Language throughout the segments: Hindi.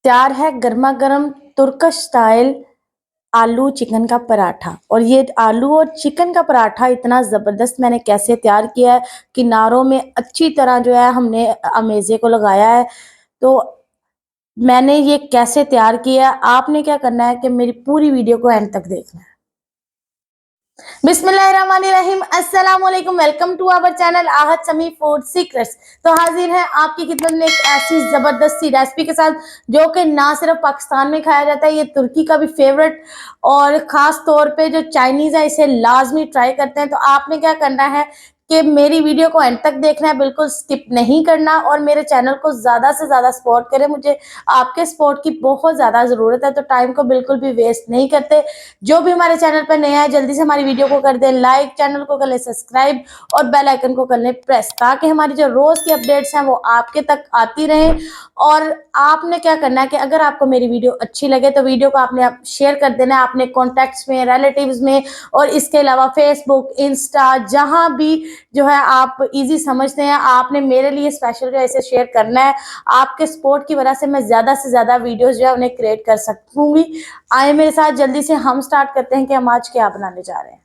तैयार है गर्मा गर्म तुर्कश स्टाइल आलू चिकन का पराठा। और ये आलू और चिकन का पराठा इतना ज़बरदस्त मैंने कैसे तैयार किया है, किनारों में अच्छी तरह जो है हमने अमेज़े को लगाया है। तो मैंने ये कैसे तैयार किया है, आपने क्या करना है कि मेरी पूरी वीडियो को एंड तक देखना है। बिस्मिल्लाहिर्रहमानिर्रहीम, अस्सलाम वालेकुम, वेलकम टू आवर चैनल आहत समी फूड सीक्रेट्स। तो हाजिर है आपकी खिदमत में एक ऐसी जबरदस्त सी रेसिपी के साथ जो कि ना सिर्फ पाकिस्तान में खाया जाता है, ये तुर्की का भी फेवरेट और खास तौर पे जो चाइनीज है इसे लाजमी ट्राई करते हैं। तो आपने क्या करना है कि मेरी वीडियो को एंड तक देखना है, बिल्कुल स्किप नहीं करना और मेरे चैनल को ज्यादा से ज्यादा सपोर्ट करें। मुझे आपके सपोर्ट की बहुत ज्यादा जरूरत है, तो टाइम को बिल्कुल भी वेस्ट नहीं करते। जो भी हमारे चैनल पर नया है जल्दी से हमारी वीडियो को कर दें लाइक, चैनल को कर ले सब्सक्राइब और बेल आइकन को कर ले प्रेस, ताकि हमारी जो रोज की अपडेट्स हैं वो आपके तक आती रहें। और आपने क्या करना है कि अगर आपको मेरी वीडियो अच्छी लगे तो वीडियो को आपने आप शेयर कर देना है अपने कॉन्टैक्ट्स में, रिलेटिव्स में, और इसके अलावा फेसबुक, इंस्टा, जहां भी जो है आप इजी समझते हैं, आपने मेरे लिए स्पेशल जो है इसे शेयर करना है। आपके सपोर्ट की वजह से मैं ज्यादा से ज्यादा वीडियोस जो है उन्हें क्रिएट कर सकूंगी। आए मेरे साथ, जल्दी से हम स्टार्ट करते हैं कि हम आज क्या बनाने जा रहे हैं।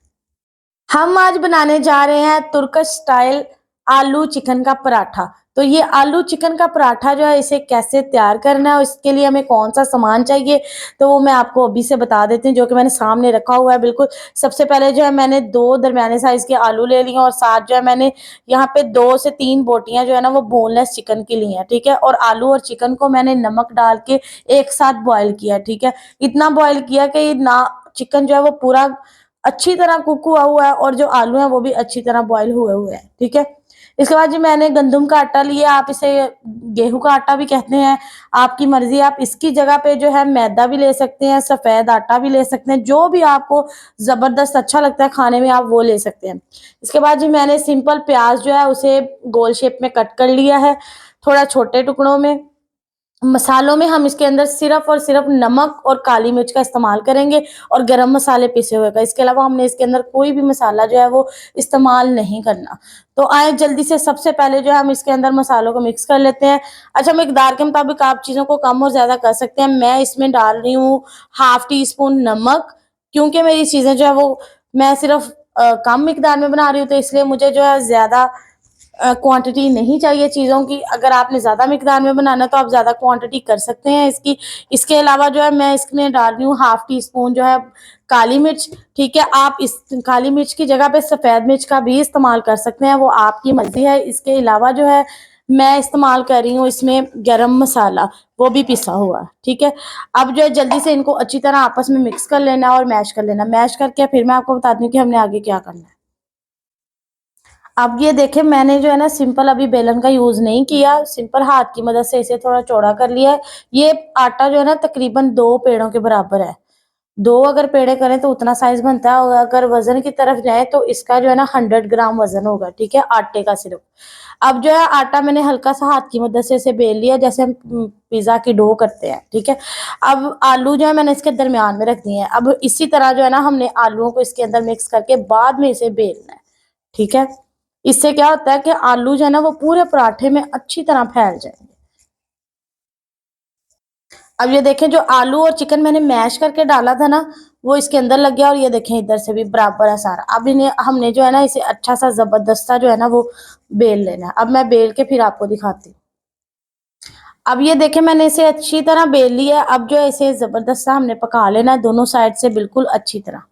हम आज बनाने जा रहे हैं तुर्कश स्टाइल आलू चिकन का पराठा। तो ये आलू चिकन का पराठा जो है इसे कैसे तैयार करना है और इसके लिए हमें कौन सा सामान चाहिए, तो वो मैं आपको अभी से बता देती हूँ, जो कि मैंने सामने रखा हुआ है। बिल्कुल सबसे पहले जो है मैंने दो दरमियाने साइज के आलू ले लिए और साथ जो है मैंने यहाँ पे 2 से 3 बोटियां जो है ना वो बोनलेस चिकन की ली हैं, ठीक है। और आलू और चिकन को मैंने नमक डाल के एक साथ बॉईल किया, ठीक है। इतना बॉईल किया कि ना चिकन जो है वो पूरा अच्छी तरह कुक हुआ है और जो आलू है वो भी अच्छी तरह बॉईल हुए हुए हैं, ठीक है। इसके बाद जी मैंने गंदम का आटा लिया, आप इसे गेहूं का आटा भी कहते हैं, आपकी मर्जी। आप इसकी जगह पे जो है मैदा भी ले सकते हैं, सफेद आटा भी ले सकते हैं, जो भी आपको जबरदस्त अच्छा लगता है खाने में आप वो ले सकते हैं। इसके बाद जी मैंने सिंपल प्याज जो है उसे गोल शेप में कट कर लिया है, थोड़ा छोटे टुकड़ों में। मसालों में हम इसके अंदर सिर्फ और सिर्फ नमक और काली मिर्च का इस्तेमाल करेंगे और गरम मसाले पिसे हुए का। इसके अलावा हमने इसके अंदर कोई भी मसाला जो है वो इस्तेमाल नहीं करना। तो आए जल्दी से सबसे पहले जो है हम इसके अंदर मसालों को मिक्स कर लेते हैं। अच्छा, मिकदार के मुताबिक आप चीज़ों को कम और ज़्यादा कर सकते हैं। मैं इसमें डाल रही हूँ हाफ टी स्पून नमक, क्योंकि मेरी चीज़ें जो है वो मैं सिर्फ कम मिकदार में बना रही हूँ, तो इसलिए मुझे जो है ज़्यादा क्वांटिटी नहीं चाहिए चीज़ों की। अगर आपने ज़्यादा मिकदार में बनाना है तो आप ज़्यादा क्वांटिटी कर सकते हैं इसकी। इसके अलावा जो है मैं इसमें डाल रही हूँ हाफ टी स्पून जो है काली मिर्च, ठीक है। आप इस काली मिर्च की जगह पे सफ़ेद मिर्च का भी इस्तेमाल कर सकते हैं, वो आपकी मर्जी है। इसके अलावा जो है मैं इस्तेमाल कर रही हूँ इसमें गरम मसाला, वो भी पिसा हुआ, ठीक है। अब जो है जल्दी से इनको अच्छी तरह आपस में मिक्स कर लेना और मैश कर लेना। मैश करके फिर मैं आपको बताती हूँ कि हमने आगे क्या करना है। अब ये देखिए मैंने जो है ना सिंपल अभी बेलन का यूज़ नहीं किया, सिंपल हाथ की मदद से इसे थोड़ा चौड़ा कर लिया है। ये आटा जो है ना तकरीबन 2 पेड़ों के बराबर है। 2 अगर पेड़े करें तो उतना साइज़ बनता है, और अगर वज़न की तरफ जाएँ तो इसका जो है ना 100 ग्राम वज़न होगा, ठीक है, आटे का सिर्फ़। अब जो है आटा मैंने हल्का-सा हाथ की मदद से इसे बेल लिया, जैसे हम पिज़्ज़ा की डो करते हैं, ठीक है। अब आलू जो है मैंने इसके दरमियान में रख दिए हैं। अब इसी तरह जो है ना हमने आलूओं को इसके अंदर मिक्स करके बाद में इसे बेलना है, ठीक है। इससे क्या होता है कि आलू जो है ना वो पूरे पराठे में अच्छी तरह फैल जाएंगे। अब ये देखें जो आलू और चिकन मैंने मैश करके डाला था ना वो इसके अंदर लग गया, और ये देखें इधर से भी बराबर है सारा। अब इन्हें हमने जो है ना इसे अच्छा सा जबरदस्त सा जो है ना वो बेल लेना है। अब मैं बेल के फिर आपको दिखाती हूँ। अब ये देखें मैंने इसे अच्छी तरह बेल लिया है। अब जो है इसे जबरदस्त सा हमने पका लेना है दोनों साइड से बिल्कुल अच्छी तरह।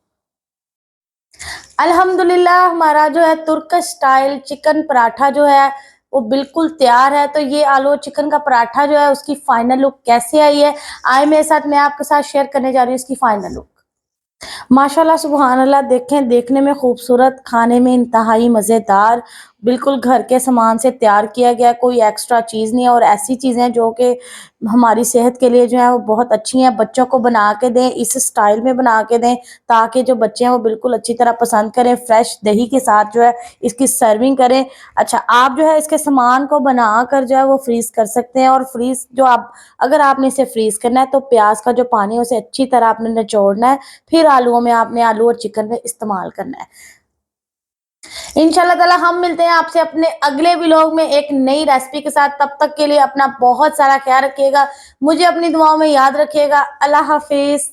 अल्हम्दुलिल्लाह हमारा जो है तुर्क स्टाइल चिकन पराठा जो है वो बिल्कुल तैयार है। तो ये आलू और चिकन का पराठा जो है उसकी फाइनल लुक कैसे आई है, आए मेरे साथ, मैं आपके साथ शेयर करने जा रही हूँ इसकी फाइनल लुक। माशाल्लाह सुबहान अल्लाह, देखें देखने में खूबसूरत, खाने में इंतहाई मज़ेदार, बिल्कुल घर के सामान से तैयार किया गया, कोई एक्स्ट्रा चीज़ नहीं है। और ऐसी चीज़ें जो कि हमारी सेहत के लिए जो है वो बहुत अच्छी हैं। बच्चों को बना के दें, इस स्टाइल में बना के दें, ताकि जो बच्चे हैं वो बिल्कुल अच्छी तरह पसंद करें। फ्रेश दही के साथ जो है इसकी सर्विंग करें। अच्छा, आप जो है इसके सामान को बना कर जो है वो फ्रीज़ कर सकते हैं। और फ्रीज़ जो आप अगर आपने इसे फ्रीज़ करना है तो प्याज का जो पानी है उसे अच्छी तरह आपने निचोड़ना है, फिर आलूओं में आपने आलू और चिकन में इस्तेमाल करना है। इंशाल्लाह ताला हम मिलते हैं आपसे अपने अगले व्लॉग में एक नई रेसिपी के साथ। तब तक के लिए अपना बहुत सारा ख्याल रखिएगा, मुझे अपनी दुआओं में याद रखिएगा। अल्लाह हाफिज।